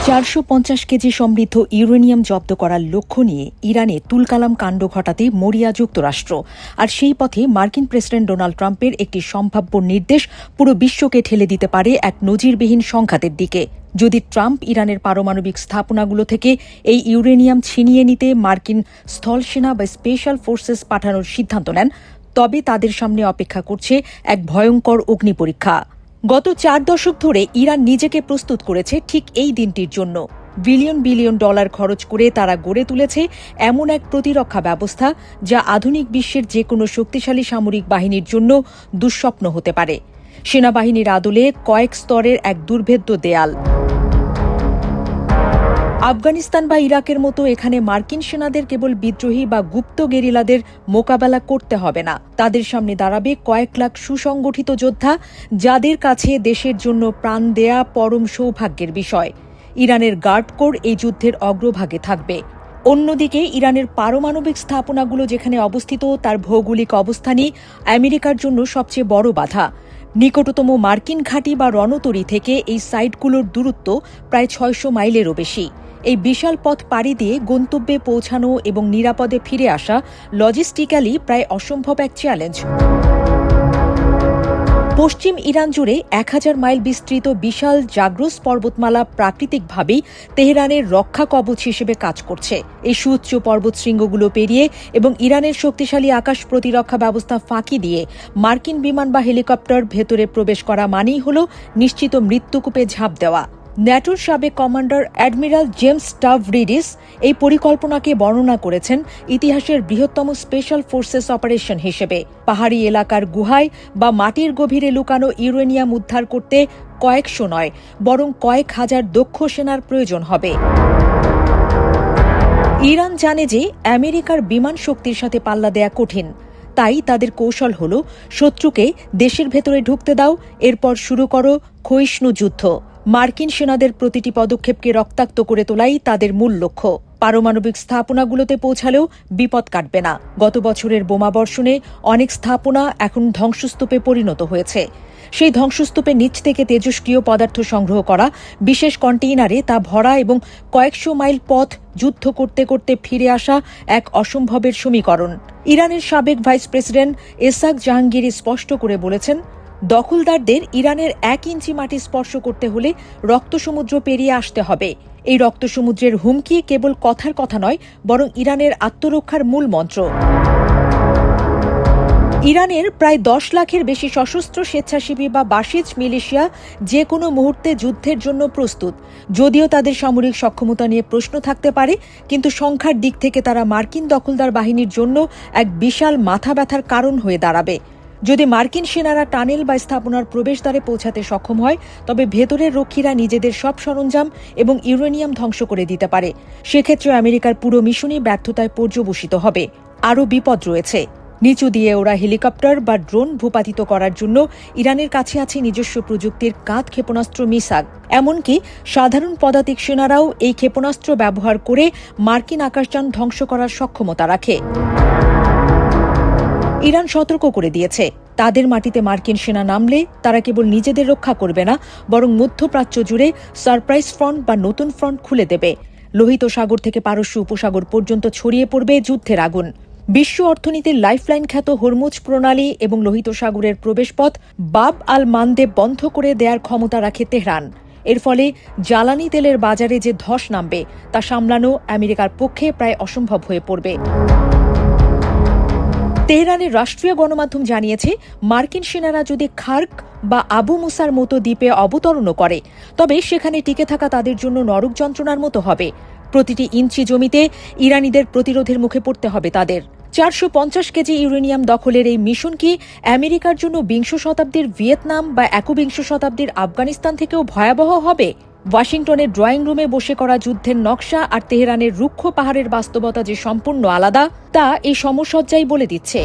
450 KG সমৃদ্ধ uranium জব্দ করার লক্ষ্য নিয়ে ইরানে তুলকালাম কাণ্ড ঘটাতে মরিয়া যুক্তরাষ্ট্র। আর সেই পথে মার্কিন প্রেসিডেন্ট ডোনাল্ড ট্রাম্পের একটি সম্ভাব্য নির্দেশ পুরো বিশ্বকে ঠেলে দিতে পারে এক নজিরবিহীন সংঘাতের দিকে। যদি ট্রাম্প ইরানের পারমাণবিক স্থাপনাগুলো থেকে এই ইউরেনিয়াম ছিনিয়ে নিতে মার্কিন স্থলসেনা বা স্পেশাল ফোর্সেস পাঠানোর সিদ্ধান্ত নেন, তবে তাদের সামনে অপেক্ষা করছে এক ভয়ঙ্কর অগ্নিপরীক্ষা। গত 4 দশক ধরে ইরান নিজেকে প্রস্তুত করেছে ঠিক এই দিনটির জন্য। বিলিয়ন বিলিয়ন ডলার খরচ করে তারা গড়ে তুলেছে এমন এক প্রতিরক্ষা ব্যবস্থা যা আধুনিক বিশ্বের যে কোনো শক্তিশালী সামরিক বাহিনীর জন্য দুঃস্বপ্ন হতে পারে। সেনাবাহিনীর আদলে কয়েক স্তরের এক দুর্ভেদ্য দেয়াল। আফগানিস্তান বা ইরাকের মতো এখানে মার্কিন সেনাদের কেবল বিদ্রোহী বা গুপ্ত গেরিলাদের মোকাবেলা করতে হবে না, তাদের সামনে দাঁড়াবে কয়েক লাখ সুসংগঠিত যোদ্ধা, যাদের কাছে দেশের জন্য প্রাণ দেয়া পরম সৌভাগ্যের বিষয়। ইরানের গার্ড কোর এই যুদ্ধের অগ্রভাগে থাকবে। অন্যদিকে ইরানের পারমাণবিক স্থাপনাগুলো যেখানে অবস্থিত তার ভৌগোলিক অবস্থানই আমেরিকার জন্য সবচেয়ে বড় বাধা। নিকটতম মার্কিন ঘাঁটি বা রণতরী থেকে এই সাইটগুলোর দূরত্ব প্রায় 600 মাইলেরও বেশি। এই বিশাল পথ পাড়ি দিয়ে গন্তব্যে পৌঁছানো এবং নিরাপদে ফিরে আসা লজিস্টিক্যালি প্রায় অসম্ভব এক চ্যালেঞ্জ। পশ্চিম ইরান জুড়ে 1000 মাইল বিস্তৃত বিশাল জাগ্রস পর্বতমালা প্রাকৃতিকভাবেই তেহরানের রক্ষা কবচ হিসেবে কাজ করছে। এই সুউচ্চ পর্বতশৃঙ্গগুলো পেরিয়ে এবং ইরানের শক্তিশালী আকাশ প্রতিরক্ষা ব্যবস্থা ফাঁকি দিয়ে মার্কিন বিমান বা হেলিকপ্টার ভেতরে প্রবেশ করা মানেই হল নিশ্চিত মৃত্যুকূপে ঝাঁপ দেওয়া। ন্যাটোর সাবেক কমান্ডার অ্যাডমিরাল জেমস স্টাভরিডিস এই পরিকল্পনাকে বর্ণনা করেছেন ইতিহাসের বৃহত্তম স্পেশাল ফোর্সেস অপারেশন হিসেবে। পাহাড়ি এলাকার গুহায় বা মাটির গভীরে লুকানো ইউরেনিয়াম উদ্ধার করতে কয়েকশো নয়, বরং কয়েক হাজার দক্ষ সেনার প্রয়োজন হবে। ইরান জানে যে আমেরিকার বিমান শক্তির সাথে পাল্লা দেয়া কঠিন, তাই তাদের কৌশল হল শত্রুকে দেশের ভেতরে ঢুকতে দাও, এরপর শুরু করো ক্ষয়িষ্ণু যুদ্ধ। মার্কিন সেনাদের প্রতিটি পদক্ষেপকে রক্তাক্ত করে তোলাই তাদের মূল লক্ষ্য। পারমাণবিক স্থাপনাগুলোতে পৌঁছালেও বিপদ কাটবে না। গত বছরের বোমাবর্ষণে অনেক স্থাপনা এখন ধ্বংসস্তূপে পরিণত হয়েছে। সেই ধ্বংসস্তূপের নিচ থেকে তেজস্ক্রিয় পদার্থ সংগ্রহ করা বিশেষ কন্টেইনারে তা ভরা এবং কয়েকশো মাইল পথ যুদ্ধ করতে করতে ফিরে আসা এক অসম্ভবের সমীকরণ। ইরানের সাবেক ভাইস প্রেসিডেন্ট এসাক জাহাঙ্গীরি স্পষ্ট করে বলেছেন, দখলদারদের ইরানের 1 ইঞ্চি মাটি স্পর্শ করতে হলে রক্তসমুদ্র পেরিয়ে আসতে হবে। এই রক্তসমুদ্রের হুমকি কেবল কথার কথা নয়, বরং ইরানের আত্মরক্ষার মূল মন্ত্র। ইরানের প্রায় 10 লাখের বেশি সশস্ত্র স্বেচ্ছাসেবী বা বাসিজ মিলিশিয়া যে কোনো মুহূর্তে যুদ্ধের জন্য প্রস্তুত। যদিও তাদের সামরিক সক্ষমতা নিয়ে প্রশ্ন থাকতে পারে, কিন্তু সংখ্যার দিক থেকে তারা মার্কিন দখলদার বাহিনীর জন্য এক বিশাল মাথা ব্যথার কারণ হয়ে দাঁড়াবে। যদি মার্কিন সেনারা টানেল বা স্থাপনার প্রবেশদ্বারে পৌঁছাতে সক্ষম হয়, তবে ভেতরের রক্ষীরা নিজেদের সব সরঞ্জাম এবং ইউরেনিয়াম ধ্বংস করে দিতে পারে। সেক্ষেত্রে আমেরিকার পুরো মিশনই ব্যর্থতায় পর্যবসিত হবে। আরও বিপদ রয়েছে। নিচু দিয়ে ওরা হেলিকপ্টার বা ড্রোন ভূপাতিত করার জন্য ইরানের কাছে আছে নিজস্ব প্রযুক্তির কাঁধ ক্ষেপণাস্ত্র মিসাগ। এমনকি সাধারণ পদাতিক সেনারাও এই ক্ষেপণাস্ত্র ব্যবহার করে মার্কিন আকাশযান ধ্বংস করার সক্ষমতা রাখে। ইরান সতর্ক করে দিয়েছে, তাদের মাটিতে মার্কিন সেনা নামলে তারা কেবল নিজেদের রক্ষা করবে না, বরং মধ্যপ্রাচ্য জুড়ে সারপ্রাইজ ফ্রন্ট বা নতুন ফ্রন্ট খুলে দেবে। লোহিত সাগর থেকে পারস্য উপসাগর পর্যন্ত ছড়িয়ে পড়বে যুদ্ধের আগুন। বিশ্ব অর্থনীতির লাইফলাইন খ্যাত হরমুজ প্রণালী এবং লোহিত সাগরের প্রবেশপথ বাব আল মানদেব বন্ধ করে দেয়ার ক্ষমতা রাখে তেহরান। এর ফলে জ্বালানি তেলের বাজারে যে ধস নামবে তা সামলানো আমেরিকার পক্ষে প্রায় অসম্ভব হয়ে পড়বে। তেহরানের রাষ্ট্রীয় গণমাধ্যম জানিয়েছে, মার্কিন সেনারা যদি খার্ক বা আবু মুসার মতো দ্বীপে অবতরণও করে, তবে সেখানে টিকে থাকা তাদের জন্য নরক যন্ত্রণার মতো হবে। প্রতিটি ইঞ্চি জমিতে ইরানিদের প্রতিরোধের মুখে পড়তে হবে তাদের। 450 কেজি ইউরেনিয়াম দখলের এই মিশন কি আমেরিকার জন্য 20 শতাব্দীর ভিয়েতনাম বা 21 শতাব্দীর আফগানিস্তান থেকেও ভয়াবহ হবে? ওয়াশিংটনের ড্রয়িং রুমে বসে করা যুদ্ধের নকশা আর তেহরানের রুক্ষ পাহাড়ের বাস্তবতা যে সম্পূর্ণ আলাদা, তা এই সমসজ্জাই বলে দিচ্ছে।